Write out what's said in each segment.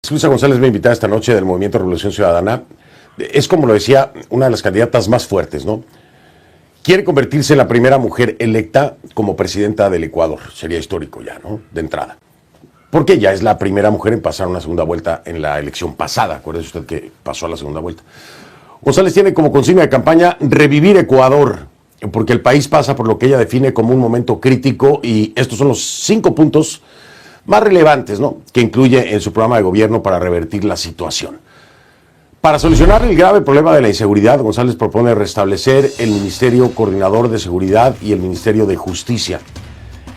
Luisa González me invita esta noche del Movimiento Revolución Ciudadana. Es, como lo decía, una de las candidatas más fuertes, ¿no? Quiere convertirse en la primera mujer electa como presidenta del Ecuador. Sería histórico ya, ¿no? De entrada. Porque ya es la primera mujer en pasar una segunda vuelta en la elección pasada. Acuérdese usted que pasó a la segunda vuelta. González tiene como consigna de campaña revivir Ecuador, porque el país pasa por lo que ella define como un momento crítico, y estos son los 5 puntos más relevantes, ¿no?, que incluye en su programa de gobierno para revertir la situación. Para solucionar el grave problema de la inseguridad, González propone restablecer el Ministerio Coordinador de Seguridad y el Ministerio de Justicia.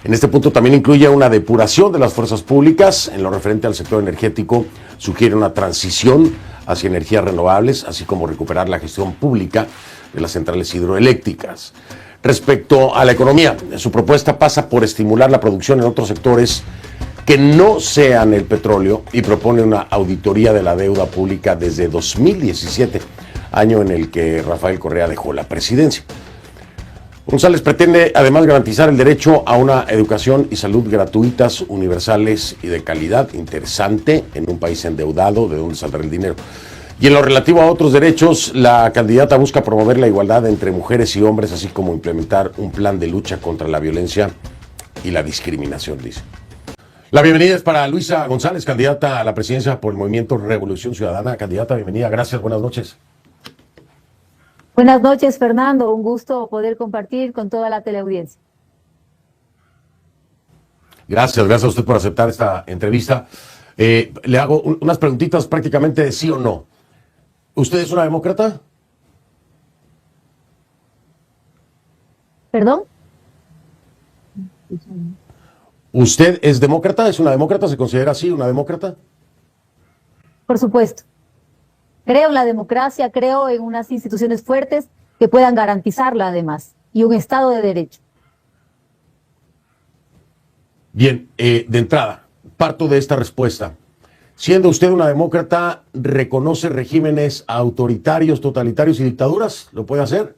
En este punto también incluye una depuración de las fuerzas públicas. En lo referente al sector energético, sugiere una transición hacia energías renovables, así como recuperar la gestión pública de las centrales hidroeléctricas. Respecto a la economía, su propuesta pasa por estimular la producción en otros sectores que no sean el petróleo, y propone una auditoría de la deuda pública desde 2017, año en el que Rafael Correa dejó la presidencia. González pretende además garantizar el derecho a una educación y salud gratuitas, universales y de calidad. Interesante, en un país endeudado, ¿de dónde saldrá el dinero? Y en lo relativo a otros derechos, la candidata busca promover la igualdad entre mujeres y hombres, así como implementar un plan de lucha contra la violencia y la discriminación, dice. La bienvenida es para Luisa González, candidata a la presidencia por el Movimiento Revolución Ciudadana. Candidata, bienvenida, gracias, buenas noches. Buenas noches, Fernando, un gusto poder compartir con toda la teleaudiencia. Gracias a usted por aceptar esta entrevista. Le hago unas preguntitas prácticamente de sí o no. ¿Usted es una demócrata? ¿Perdón? ¿Usted es demócrata? ¿Es una demócrata? ¿Se considera así, una demócrata? Por supuesto. Creo en la democracia, creo en unas instituciones fuertes que puedan garantizarla además, y un Estado de Derecho. Bien, de entrada, parto de esta respuesta. Siendo usted una demócrata, ¿reconoce regímenes autoritarios, totalitarios y dictaduras? ¿Lo puede hacer?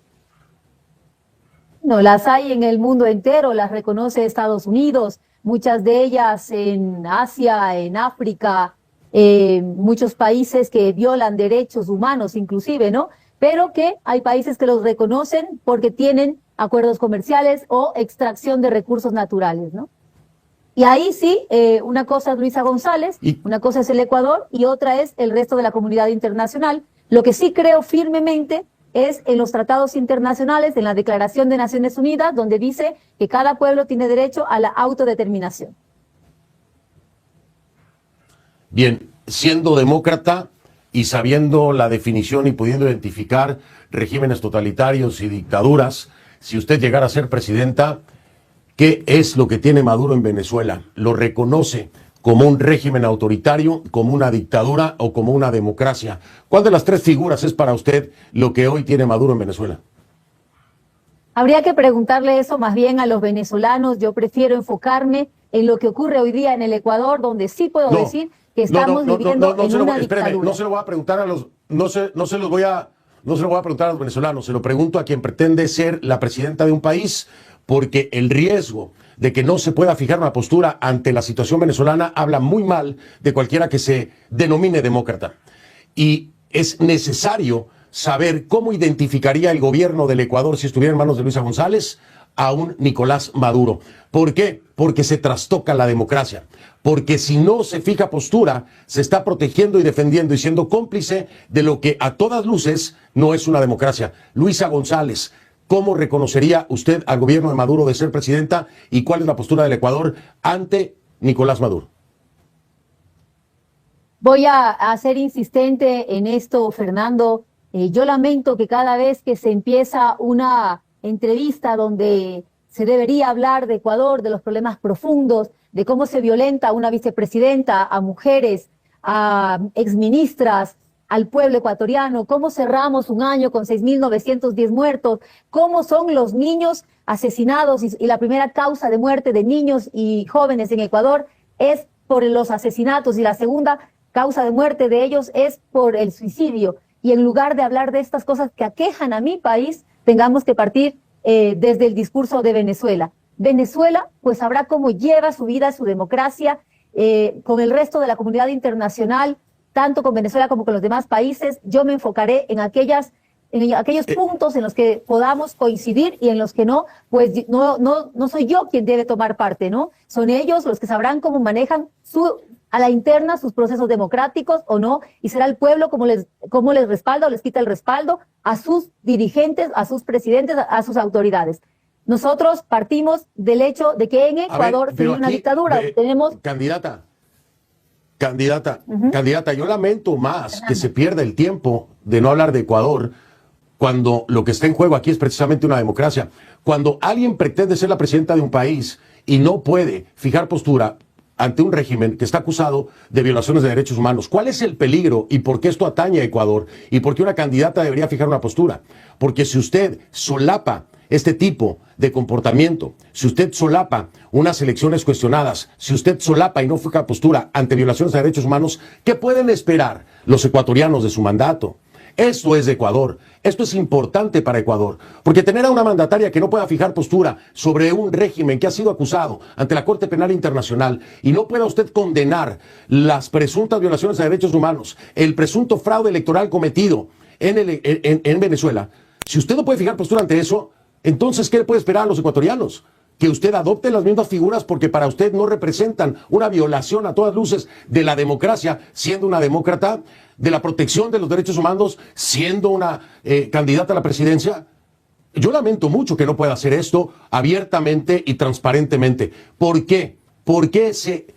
No, las hay en el mundo entero, las reconoce Estados Unidos, muchas de ellas en Asia, en África, muchos países que violan derechos humanos inclusive, ¿no? Pero que hay países que los reconocen porque tienen acuerdos comerciales o extracción de recursos naturales, ¿no? Y ahí sí, una cosa es Luisa González, una cosa es el Ecuador y otra es el resto de la comunidad internacional. Lo que sí creo firmemente es en los tratados internacionales, en la Declaración de Naciones Unidas, donde dice que cada pueblo tiene derecho a la autodeterminación. Bien, siendo demócrata y sabiendo la definición y pudiendo identificar regímenes totalitarios y dictaduras, si usted llegara a ser presidenta, ¿qué es lo que tiene Maduro en Venezuela? ¿Lo reconoce como un régimen autoritario, como una dictadura o como una democracia? ¿Cuál de las 3 figuras es para usted lo que hoy tiene Maduro en Venezuela? Habría que preguntarle eso más bien a los venezolanos. Yo prefiero enfocarme en lo que ocurre hoy día en el Ecuador, donde sí puedo decir que estamos viviendo en una dictadura. No se lo voy a preguntar a los, no se lo voy a preguntar a los venezolanos, se lo pregunto a quien pretende ser la presidenta de un país, porque el riesgo de que no se pueda fijar una postura ante la situación venezolana habla muy mal de cualquiera que se denomine demócrata. Y es necesario saber cómo identificaría el gobierno del Ecuador, si estuviera en manos de Luisa González, a un Nicolás Maduro. ¿Por qué? Porque se trastoca la democracia. Porque si no se fija postura, se está protegiendo y defendiendo y siendo cómplice de lo que a todas luces no es una democracia. Luisa González, ¿cómo reconocería usted al gobierno de Maduro de ser presidenta y cuál es la postura del Ecuador ante Nicolás Maduro? Voy a ser insistente en esto, Fernando. Yo lamento que cada vez que se empieza una entrevista donde se debería hablar de Ecuador, de los problemas profundos, de cómo se violenta a una vicepresidenta, a mujeres, a exministras, al pueblo ecuatoriano, cómo cerramos un año con 6.910 muertos, cómo son los niños asesinados y la primera causa de muerte de niños y jóvenes en Ecuador es por los asesinatos y la segunda causa de muerte de ellos es por el suicidio. Y en lugar de hablar de estas cosas que aquejan a mi país, tengamos que partir desde el discurso de Venezuela. Venezuela, pues sabrá cómo lleva su vida, su democracia, con el resto de la comunidad internacional, tanto con Venezuela como con los demás países. Yo me enfocaré en aquellos puntos en los que podamos coincidir y en los que no, pues no soy yo quien debe tomar parte, ¿no? Son ellos los que sabrán cómo manejan a la interna sus procesos democráticos o no, y será el pueblo cómo les respalda o les quita el respaldo a sus dirigentes, a sus presidentes, a sus autoridades. Nosotros partimos del hecho de que en Ecuador sería una dictadura. Tenemos... Candidata, yo lamento más que se pierda el tiempo de no hablar de Ecuador cuando lo que está en juego aquí es precisamente una democracia. Cuando alguien pretende ser la presidenta de un país y no puede fijar postura ante un régimen que está acusado de violaciones de derechos humanos, ¿cuál es el peligro y por qué esto atañe a Ecuador? ¿Y por qué una candidata debería fijar una postura? Porque si usted solapa este tipo de comportamiento, si usted solapa unas elecciones cuestionadas, si usted solapa y no fija postura ante violaciones de derechos humanos, ¿qué pueden esperar los ecuatorianos de su mandato? Esto es de Ecuador, esto es importante para Ecuador, porque tener a una mandataria que no pueda fijar postura sobre un régimen que ha sido acusado ante la Corte Penal Internacional y no pueda usted condenar las presuntas violaciones de derechos humanos, el presunto fraude electoral cometido en Venezuela, si usted no puede fijar postura ante eso, entonces, ¿qué le puede esperar a los ecuatorianos? Que usted adopte las mismas figuras porque para usted no representan una violación a todas luces de la democracia, siendo una demócrata, de la protección de los derechos humanos, siendo una candidata a la presidencia. Yo lamento mucho que no pueda hacer esto abiertamente y transparentemente. ¿Por qué? ¿Por qué se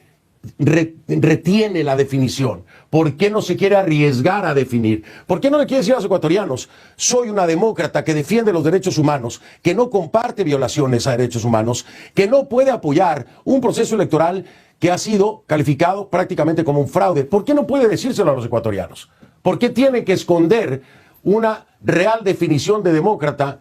retiene la definición? ¿Por qué no se quiere arriesgar a definir? ¿Por qué no le quiere decir a los ecuatorianos: soy una demócrata que defiende los derechos humanos, que no comparte violaciones a derechos humanos, que no puede apoyar un proceso electoral que ha sido calificado prácticamente como un fraude? ¿Por qué no puede decírselo a los ecuatorianos? ¿Por qué tiene que esconder una real definición de demócrata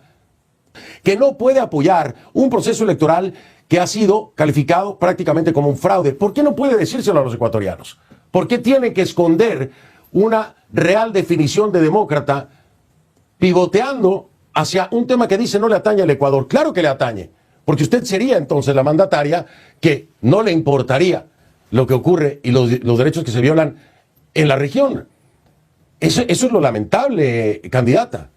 que no puede apoyar un proceso electoral que ha sido calificado prácticamente como un fraude? ¿Por qué no puede decírselo a los ecuatorianos? ¿Por qué tiene que esconder una real definición de demócrata pivoteando hacia un tema que dice no le atañe al Ecuador? Claro que le atañe, porque usted sería entonces la mandataria que no le importaría lo que ocurre y los derechos que se violan en la región. Eso es lo lamentable, candidata.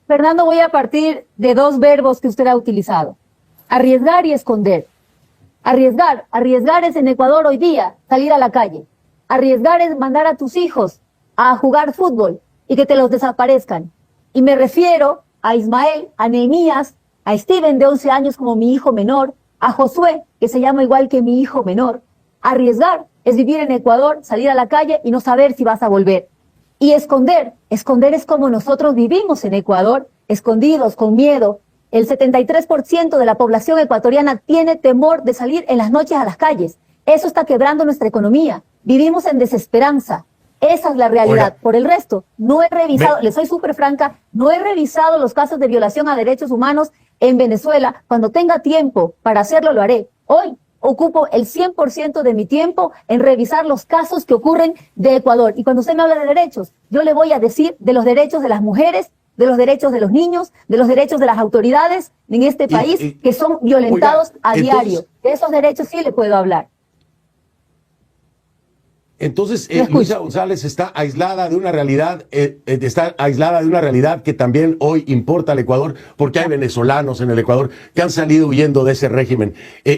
Fernando, voy a partir de dos verbos que usted ha utilizado: arriesgar y esconder. Arriesgar es en Ecuador hoy día salir a la calle. Arriesgar es mandar a tus hijos a jugar fútbol y que te los desaparezcan. Y me refiero a Ismael, a Nehemías, a Steven de 11 años como mi hijo menor, a Josué, que se llama igual que mi hijo menor. Arriesgar es vivir en Ecuador, salir a la calle y no saber si vas a volver. Y esconder es como nosotros vivimos en Ecuador, escondidos, con miedo. El 73% de la población ecuatoriana tiene temor de salir en las noches a las calles. Eso está quebrando nuestra economía. Vivimos en desesperanza. Esa es la realidad. Por el resto, no he revisado, le soy súper franca, no he revisado los casos de violación a derechos humanos en Venezuela. Cuando tenga tiempo para hacerlo, lo haré. Hoy ocupo el 100% de mi tiempo en revisar los casos que ocurren de Ecuador. Y cuando usted me habla de derechos, yo le voy a decir de los derechos de las mujeres, de los derechos de los niños, de los derechos de las autoridades en este país que son violentados a diario. De esos derechos sí le puedo hablar. Entonces, Luisa González está aislada de una realidad, que también hoy importa al Ecuador, porque hay venezolanos en el Ecuador que han salido huyendo de ese régimen.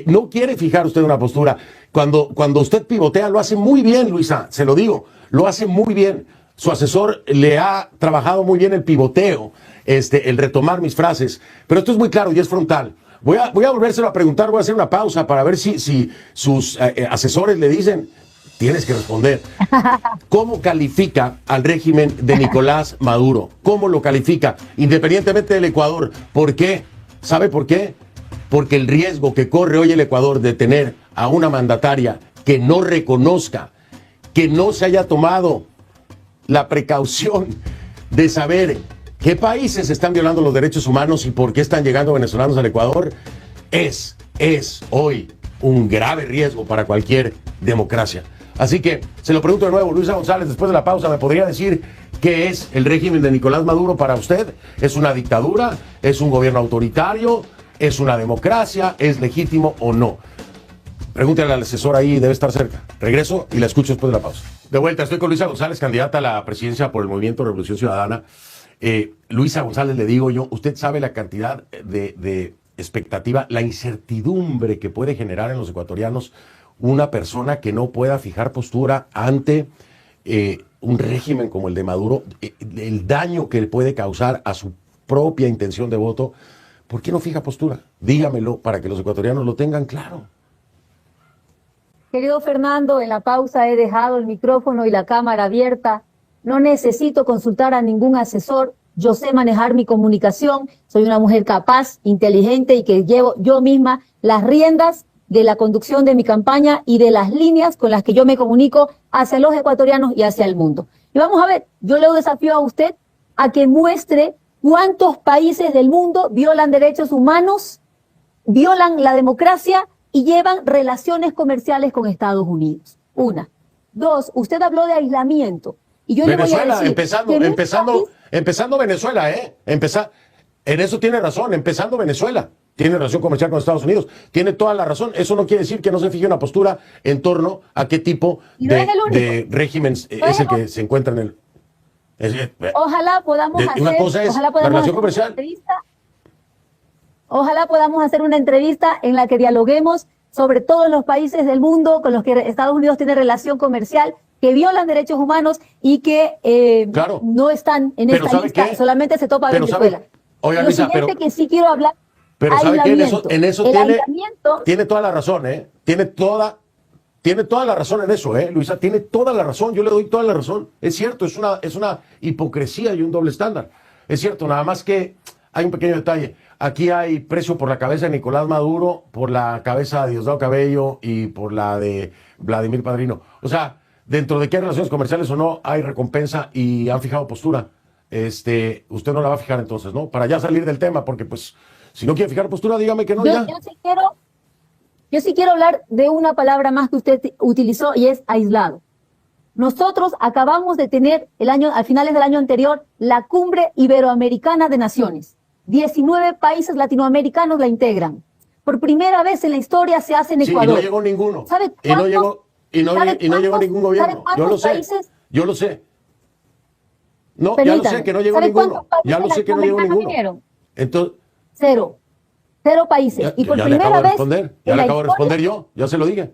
No quiere fijar usted una postura. Cuando usted pivotea, lo hace muy bien, Luisa, se lo digo, lo hace muy bien. Su asesor le ha trabajado muy bien el pivoteo, el retomar mis frases, pero esto es muy claro y es frontal. Voy a volvérselo a preguntar, voy a hacer una pausa para ver si sus asesores le dicen: tienes que responder. ¿Cómo califica al régimen de Nicolás Maduro? ¿Cómo lo califica? Independientemente del Ecuador. ¿Por qué? ¿Sabe por qué? Porque el riesgo que corre hoy el Ecuador de tener a una mandataria que no reconozca, que no se haya tomado la precaución de saber qué países están violando los derechos humanos y por qué están llegando venezolanos al Ecuador, es hoy un grave riesgo para cualquier democracia. Así que se lo pregunto de nuevo, Luisa González, después de la pausa, ¿me podría decir qué es el régimen de Nicolás Maduro para usted? ¿Es una dictadura? ¿Es un gobierno autoritario? ¿Es una democracia? ¿Es legítimo o no? Pregúntale al asesor ahí, debe estar cerca. Regreso y la escucho después de la pausa. De vuelta, estoy con Luisa González, candidata a la presidencia por el Movimiento Revolución Ciudadana. Luisa González, le digo yo, usted sabe la cantidad de expectativa, la incertidumbre que puede generar en los ecuatorianos una persona que no pueda fijar postura ante un régimen como el de Maduro, el daño que le puede causar a su propia intención de voto. ¿Por qué no fija postura? Dígamelo para que los ecuatorianos lo tengan claro. Querido Fernando, en la pausa he dejado el micrófono y la cámara abierta. No necesito consultar a ningún asesor. Yo sé manejar mi comunicación. Soy una mujer capaz, inteligente y que llevo yo misma las riendas de la conducción de mi campaña y de las líneas con las que yo me comunico hacia los ecuatorianos y hacia el mundo. Y vamos a ver, yo le desafío a usted a que muestre cuántos países del mundo violan derechos humanos, violan la democracia y llevan relaciones comerciales con Estados Unidos. Una. Dos, usted habló de aislamiento. Y yo Venezuela, le voy a decir empezando Venezuela, en eso tiene razón, empezando Venezuela. Tiene relación comercial con Estados Unidos. Tiene toda la razón. Eso no quiere decir que no se fije una postura en torno a qué tipo de régimen es el que se encuentra en el... Ojalá podamos hacer una cosa es la relación comercial. Ojalá podamos hacer una entrevista en la que dialoguemos sobre todos los países del mundo con los que Estados Unidos tiene relación comercial, que violan derechos humanos y que claro, no están en esta lista. Solamente se topa Venezuela. Oiga, Lo Luisa, siguiente que sí quiero hablar. Pero ¿sabe qué? En eso tiene toda la razón, Tiene toda la razón en eso, Luisa, tiene toda la razón. Yo le doy toda la razón. Es cierto, es una hipocresía y un doble estándar. Es cierto, nada más que hay un pequeño detalle. Aquí hay precio por la cabeza de Nicolás Maduro, por la cabeza de Diosdado Cabello y por la de Vladimir Padrino. O sea, dentro de que hay relaciones comerciales o no, hay recompensa y han fijado postura. Usted no la va a fijar entonces, ¿no? Para ya salir del tema, porque pues... Si no quiere fijar postura, dígame que no, ya. Yo sí quiero hablar de una palabra más que usted utilizó y es aislado. Nosotros acabamos de tener a finales del año anterior la Cumbre Iberoamericana de Naciones. 19 países latinoamericanos la integran. Por primera vez en la historia se hace en Ecuador. Sí, y no llegó ninguno. ¿Sabe y no llegó ningún gobierno. Yo lo sé. No, ya lo sé que no llegó ninguno. Ya lo sé que no llegó ninguno. Entonces... Cero países. Y por ya primera vez... Ya le acabo de responder yo, ya se lo dije.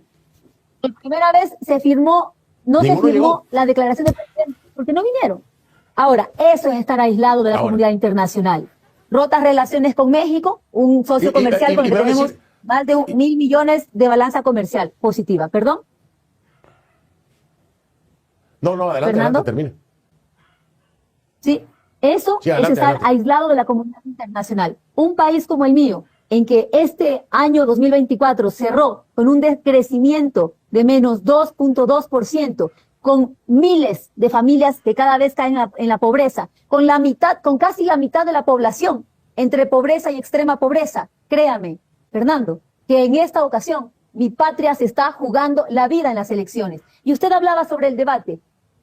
Por primera vez se firmó la declaración de presidente, porque no vinieron. Ahora, eso es estar aislado de la comunidad internacional. Rotas relaciones con México, un socio comercial con el que tenemos más de 1.000 millones de balanza comercial positiva. ¿Perdón? No, adelante, termine. Sí. Eso es estar aislado de la comunidad internacional. Un país como el mío, en que este año 2024 cerró con un decrecimiento de menos 2.2%, con miles de familias que cada vez caen en la pobreza, con casi la mitad de la población entre pobreza y extrema pobreza. Créame, Fernando, que en esta ocasión mi patria se está jugando la vida en las elecciones. Y usted hablaba sobre el debate.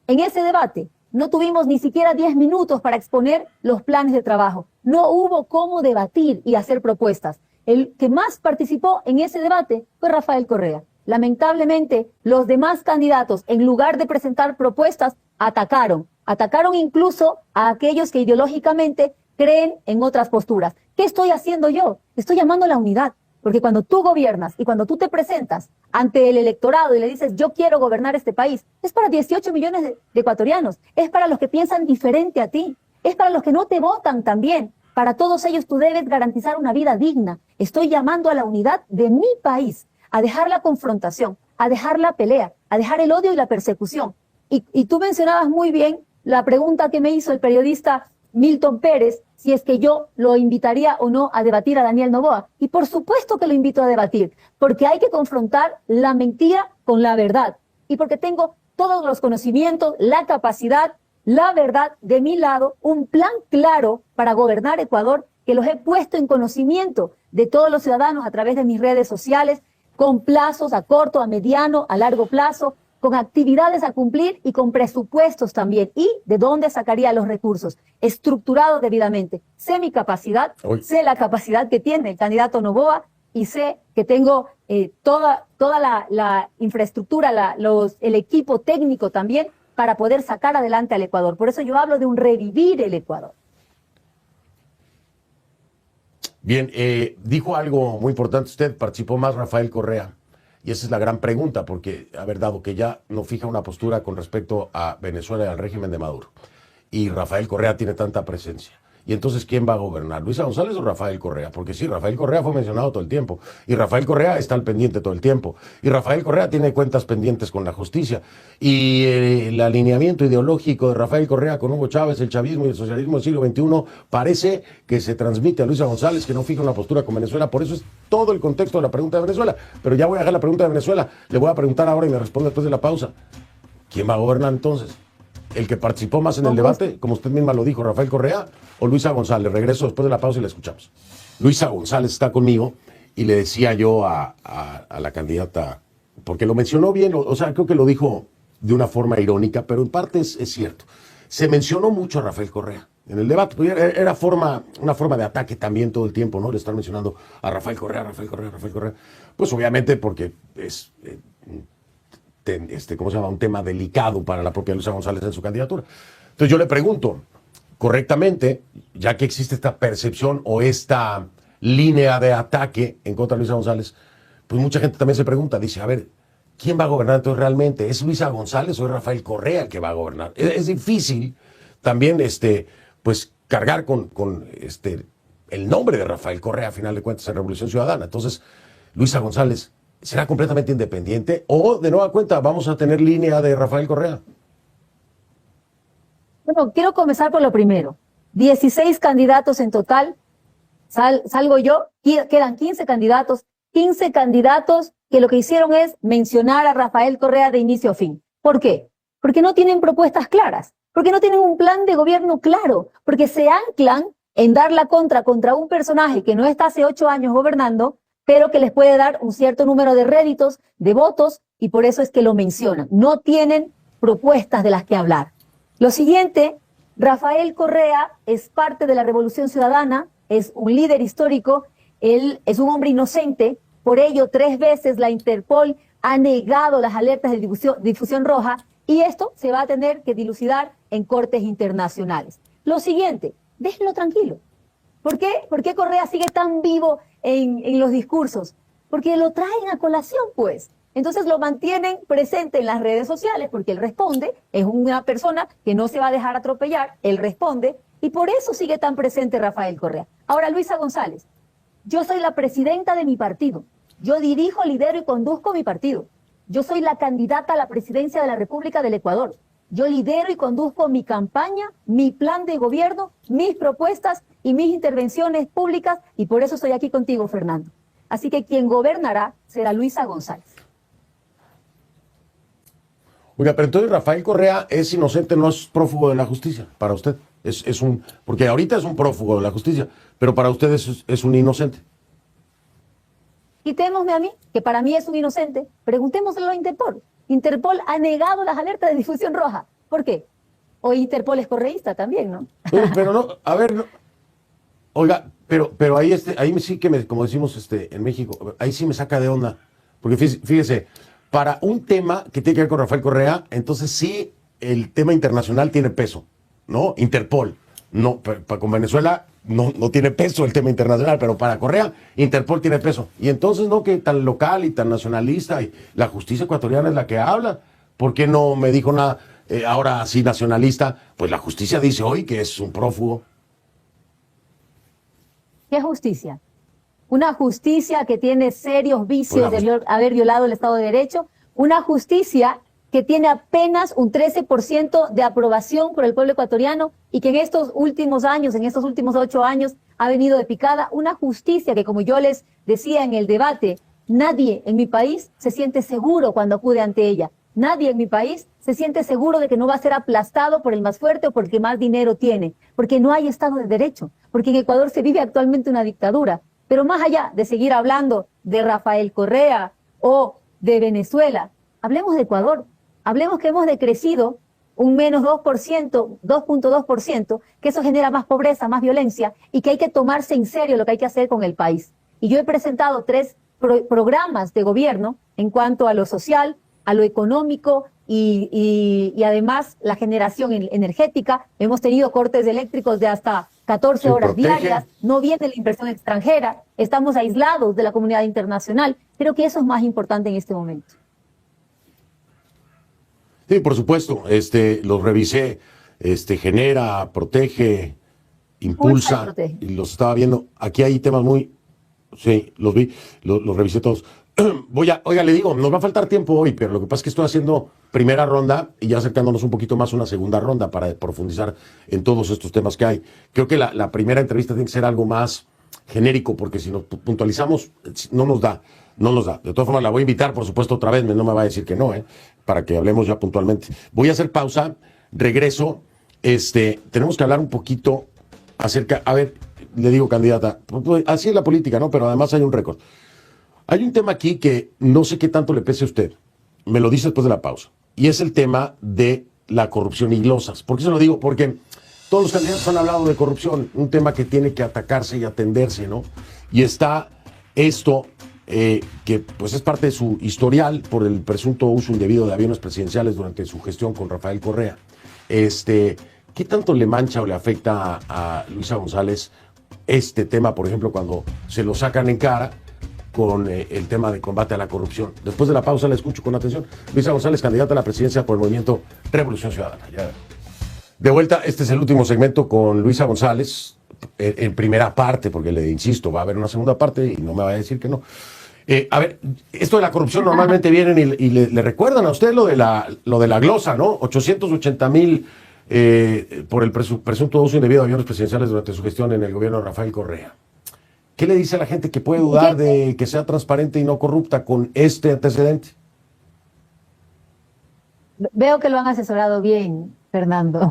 En ese debate no tuvimos ni siquiera 10 minutos para exponer los planes de trabajo. No hubo cómo debatir y hacer propuestas. El que más participó en ese debate fue Rafael Correa. Lamentablemente, los demás candidatos, en lugar de presentar propuestas, atacaron incluso a aquellos que ideológicamente creen en otras posturas. ¿Qué estoy haciendo yo? Estoy llamando a la unidad. Porque cuando tú gobiernas y cuando tú te presentas ante el electorado y le dices yo quiero gobernar este país, es para 18 millones de ecuatorianos, es para los que piensan diferente a ti, es para los que no te votan también. Para todos ellos tú debes garantizar una vida digna. Estoy llamando a la unidad de mi país, a dejar la confrontación, a dejar la pelea, a dejar el odio y la persecución. Y tú mencionabas muy bien la pregunta que me hizo el periodista Milton Pérez, si es que yo lo invitaría o no a debatir a Daniel Noboa. Y por supuesto que lo invito a debatir, porque hay que confrontar la mentira con la verdad. Y porque tengo todos los conocimientos, la capacidad, la verdad de mi lado, un plan claro para gobernar Ecuador, que los he puesto en conocimiento de todos los ciudadanos a través de mis redes sociales, con plazos a corto, a mediano, a largo plazo, con actividades a cumplir y con presupuestos también. ¿Y de dónde sacaría los recursos? Estructurados debidamente. Sé mi capacidad, sé la capacidad que tiene el candidato Noboa y sé que tengo toda la infraestructura, el equipo técnico también para poder sacar adelante al Ecuador. Por eso yo hablo de un revivir el Ecuador. Bien, dijo algo muy importante usted, participó más Rafael Correa. Y esa es la gran pregunta, porque, dado que ya no fija una postura con respecto a Venezuela y al régimen de Maduro, y Rafael Correa tiene tanta presencia. Y entonces, ¿quién va a gobernar? ¿Luisa González o Rafael Correa? Porque sí, Rafael Correa fue mencionado todo el tiempo. Y Rafael Correa está al pendiente todo el tiempo. Y Rafael Correa tiene cuentas pendientes con la justicia. Y el alineamiento ideológico de Rafael Correa con Hugo Chávez, el chavismo y el socialismo del siglo XXI, parece que se transmite a Luisa González, que no fija una postura con Venezuela. Por eso es todo el contexto de la pregunta de Venezuela. Pero ya voy a dejar la pregunta de Venezuela. Le voy a preguntar ahora y me responde después de la pausa. ¿Quién va a gobernar entonces? ¿El que participó más en el debate, como usted misma lo dijo, Rafael Correa, o Luisa González? Regreso después de la pausa y la escuchamos. Luisa González está conmigo y le decía yo a la candidata, porque lo mencionó bien, o sea, creo que lo dijo de una forma irónica, pero en parte es cierto. Se mencionó mucho a Rafael Correa en el debate, era una forma de ataque también todo el tiempo, ¿no? Le están mencionando a Rafael Correa, Rafael Correa, Rafael Correa. Pues obviamente porque es... ¿cómo se llama? Un tema delicado para la propia Luisa González en su candidatura. Entonces yo le pregunto, correctamente, ya que existe esta percepción o esta línea de ataque en contra de Luisa González, pues mucha gente también se pregunta, dice, a ver, ¿quién va a gobernar entonces realmente? ¿Es Luisa González o es Rafael Correa el que va a gobernar? Es difícil también, pues, cargar con el nombre de Rafael Correa, a final de cuentas, en Revolución Ciudadana. Entonces, Luisa González, ¿será completamente independiente? ¿O, de nueva cuenta, vamos a tener línea de Rafael Correa? Bueno, quiero comenzar por lo primero. 16 candidatos en total. Salgo yo, quedan 15 candidatos. 15 candidatos que lo que hicieron es mencionar a Rafael Correa de inicio a fin. ¿Por qué? Porque no tienen propuestas claras, porque no tienen un plan de gobierno claro, porque se anclan en dar la contra un personaje que no está hace 8 años gobernando, pero que les puede dar un cierto número de réditos, de votos, y por eso es que lo mencionan. No tienen propuestas de las que hablar. Lo siguiente, Rafael Correa es parte de la Revolución Ciudadana, es un líder histórico, él es un hombre inocente, por ello 3 veces la Interpol ha negado las alertas de difusión roja, y esto se va a tener que dilucidar en cortes internacionales. Lo siguiente, déjenlo tranquilo. ¿Por qué Correa sigue tan vivo en los discursos? Porque lo traen a colación, pues. Entonces lo mantienen presente en las redes sociales porque él responde, es una persona que no se va a dejar atropellar, él responde, y por eso sigue tan presente Rafael Correa. Ahora, Luisa González, yo soy la presidenta de mi partido. Yo dirijo, lidero y conduzco mi partido. Yo soy la candidata a la presidencia de la República del Ecuador. Yo lidero y conduzco mi campaña, mi plan de gobierno, mis propuestas y mis intervenciones públicas, y por eso estoy aquí contigo, Fernando. Así que quien gobernará será Luisa González. Oiga, pero entonces Rafael Correa es inocente, no es prófugo de la justicia para usted. Porque ahorita es un prófugo de la justicia, pero para usted es un inocente. Quitémosme a mí, que para mí es un inocente. Preguntémoslo a Interpol. Interpol ha negado las alertas de difusión roja. ¿Por qué? Hoy Interpol es correísta también, ¿no? Pero no, a ver, no. Oiga, pero ahí sí que como decimos en México, ahí sí me saca de onda. Porque fíjese, para un tema que tiene que ver con Rafael Correa, entonces sí el tema internacional tiene peso, ¿no? Interpol. No, con Venezuela no tiene peso el tema internacional, pero para Correa, Interpol tiene peso. Y entonces, ¿no? Que tan local y tan nacionalista, y la justicia ecuatoriana es la que habla. ¿Por qué no me dijo nada ahora así nacionalista? Pues la justicia dice hoy que es un prófugo. ¿Qué justicia? Una justicia que tiene serios vicios de haber violado el Estado de Derecho, una justicia que tiene apenas un 13% de aprobación por el pueblo ecuatoriano y que en estos últimos años, en estos últimos 8 años, ha venido de picada, una justicia que, como yo les decía en el debate, nadie en mi país se siente seguro cuando acude ante ella. Nadie en mi país se siente seguro de que no va a ser aplastado por el más fuerte o por el que más dinero tiene, porque no hay Estado de Derecho, porque en Ecuador se vive actualmente una dictadura. Pero más allá de seguir hablando de Rafael Correa o de Venezuela, hablemos de Ecuador. Hablemos que hemos decrecido un menos 2%, 2.2%, que eso genera más pobreza, más violencia, y que hay que tomarse en serio lo que hay que hacer con el país. Y yo he presentado 3 programas de gobierno en cuanto a lo social, a lo económico y además la generación energética. Hemos tenido cortes eléctricos de hasta 14 horas diarias, no viene la inversión extranjera, estamos aislados de la comunidad internacional. Creo que eso es más importante en este momento. Sí, por supuesto, los revisé, genera, protege, impulsa, y los estaba viendo. Aquí hay temas muy, sí, los vi, los revisé todos. Oiga, le digo, nos va a faltar tiempo hoy, pero lo que pasa es que estoy haciendo primera ronda y ya acercándonos un poquito más a una segunda ronda para profundizar en todos estos temas que hay. Creo que la primera entrevista tiene que ser algo más genérico, porque si nos puntualizamos, no nos da. De todas formas, la voy a invitar, por supuesto, otra vez, no me va a decir que no, para que hablemos ya puntualmente. Voy a hacer pausa, regreso. Tenemos que hablar un poquito acerca, a ver, le digo, candidata, así es la política, ¿no? Pero además hay un récord. Hay un tema aquí que no sé qué tanto le pese a usted, me lo dice después de la pausa, y es el tema de la corrupción y glosas. ¿Por qué se lo digo? Porque todos los candidatos han hablado de corrupción, un tema que tiene que atacarse y atenderse, ¿no? Y está esto, que pues es parte de su historial por el presunto uso indebido de aviones presidenciales durante su gestión con Rafael Correa. ¿Qué tanto le mancha o le afecta a Luisa González este tema, por ejemplo, cuando se lo sacan en cara con el tema de combate a la corrupción? Después de la pausa la escucho con atención. Luisa González, candidata a la presidencia por el movimiento Revolución Ciudadana. Ya. De vuelta, este es el último segmento con Luisa González, en primera parte, porque le insisto, va a haber una segunda parte y no me va a decir que no. A ver, esto de la corrupción normalmente vienen y le recuerdan a usted lo de la glosa, ¿no? 880,000 por el presunto uso indebido de aviones presidenciales durante su gestión en el gobierno de Rafael Correa. ¿Qué le dice a la gente que puede dudar de que sea transparente y no corrupta con este antecedente? Veo que lo han asesorado bien, Fernando.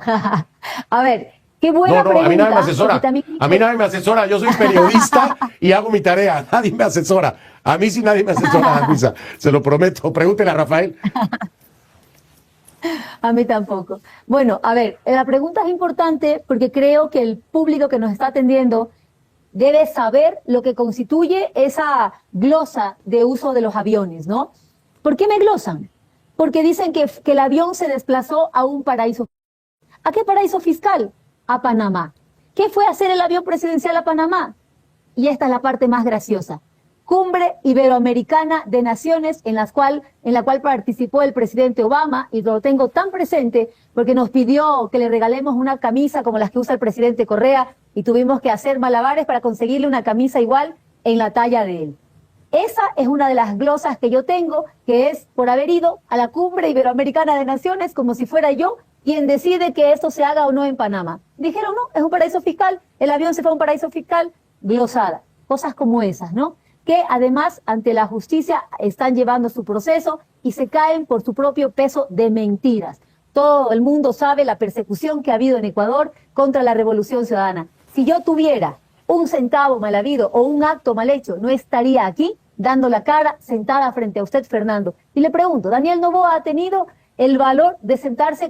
A ver, qué buena pregunta. A mí nadie me asesora. A mí nadie me asesora. Yo soy periodista y hago mi tarea. Nadie me asesora. A mí sí nadie me asesora, Luisa. Se lo prometo. Pregúntele a Rafael. A mí tampoco. Bueno, a ver, la pregunta es importante porque creo que el público que nos está atendiendo debe saber lo que constituye esa glosa de uso de los aviones, ¿no? ¿Por qué me glosan? Porque dicen que el avión se desplazó a un paraíso. ¿A qué paraíso fiscal? A Panamá. ¿Qué fue hacer el avión presidencial a Panamá? Y esta es la parte más graciosa. Cumbre Iberoamericana de Naciones en la cual participó el presidente Obama, y lo tengo tan presente porque nos pidió que le regalemos una camisa como las que usa el presidente Correa y tuvimos que hacer malabares para conseguirle una camisa igual en la talla de él. Esa es una de las glosas que yo tengo, que es por haber ido a la Cumbre Iberoamericana de Naciones como si fuera yo quien decide que esto se haga o no en Panamá. Dijeron, no, es un paraíso fiscal, el avión se fue a un paraíso fiscal, glosada. Cosas como esas, ¿no? Que además ante la justicia están llevando su proceso y se caen por su propio peso de mentiras. Todo el mundo sabe la persecución que ha habido en Ecuador contra la Revolución Ciudadana. Si yo tuviera un centavo mal habido o un acto mal hecho, no estaría aquí dando la cara sentada frente a usted, Fernando. Y le pregunto, ¿Daniel Noboa ha tenido el valor de sentarse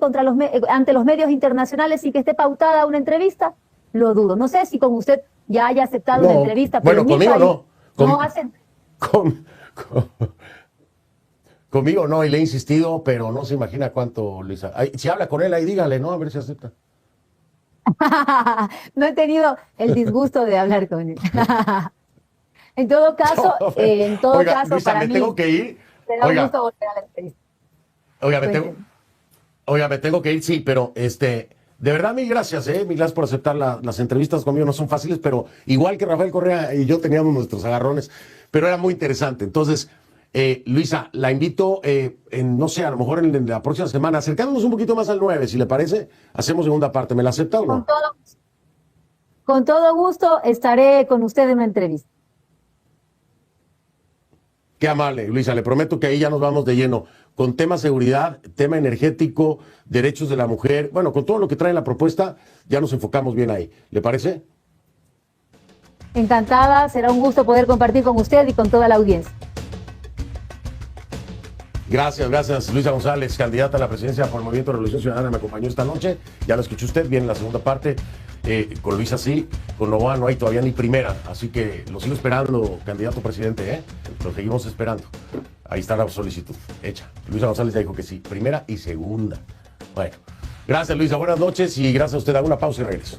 ante los medios internacionales y que esté pautada una entrevista? Lo dudo. No sé si con usted ya haya aceptado una entrevista. Bueno, pero conmigo no. No hacen. Conmigo no, y le he insistido, pero no se imagina cuánto, Luisa. Si habla con él, ahí dígale, ¿no? A ver si acepta. No he tenido el disgusto de hablar con él. En todo caso, Oiga, Luisa, me tengo que ir. Me da gusto volver a la entrevista. Oiga, me tengo que ir, sí, pero de verdad, mil gracias, mil gracias por aceptar las entrevistas conmigo, no son fáciles, pero igual que Rafael Correa y yo teníamos nuestros agarrones, pero era muy interesante. Entonces, Luisa, la invito, no sé, a lo mejor en la próxima semana, acercándonos un poquito más al 9, si le parece, hacemos segunda parte. ¿Me la acepta o no? Con todo gusto estaré con usted en una entrevista. Qué amable, Luisa, le prometo que ahí ya nos vamos de lleno con tema seguridad, tema energético, derechos de la mujer, bueno, con todo lo que trae la propuesta, ya nos enfocamos bien ahí. ¿Le parece? Encantada, será un gusto poder compartir con usted y con toda la audiencia. Gracias, Luisa González, candidata a la presidencia por el Movimiento Revolución Ciudadana, me acompañó esta noche, ya lo escuchó usted, viene la segunda parte. Con Luisa sí, con Novoa no hay todavía ni primera, así que lo sigo esperando, candidato a presidente, lo seguimos esperando. Ahí está la solicitud hecha. Luisa González ya dijo que sí, primera y segunda. Bueno, gracias Luisa, buenas noches y gracias a usted. Hago una pausa y regreso.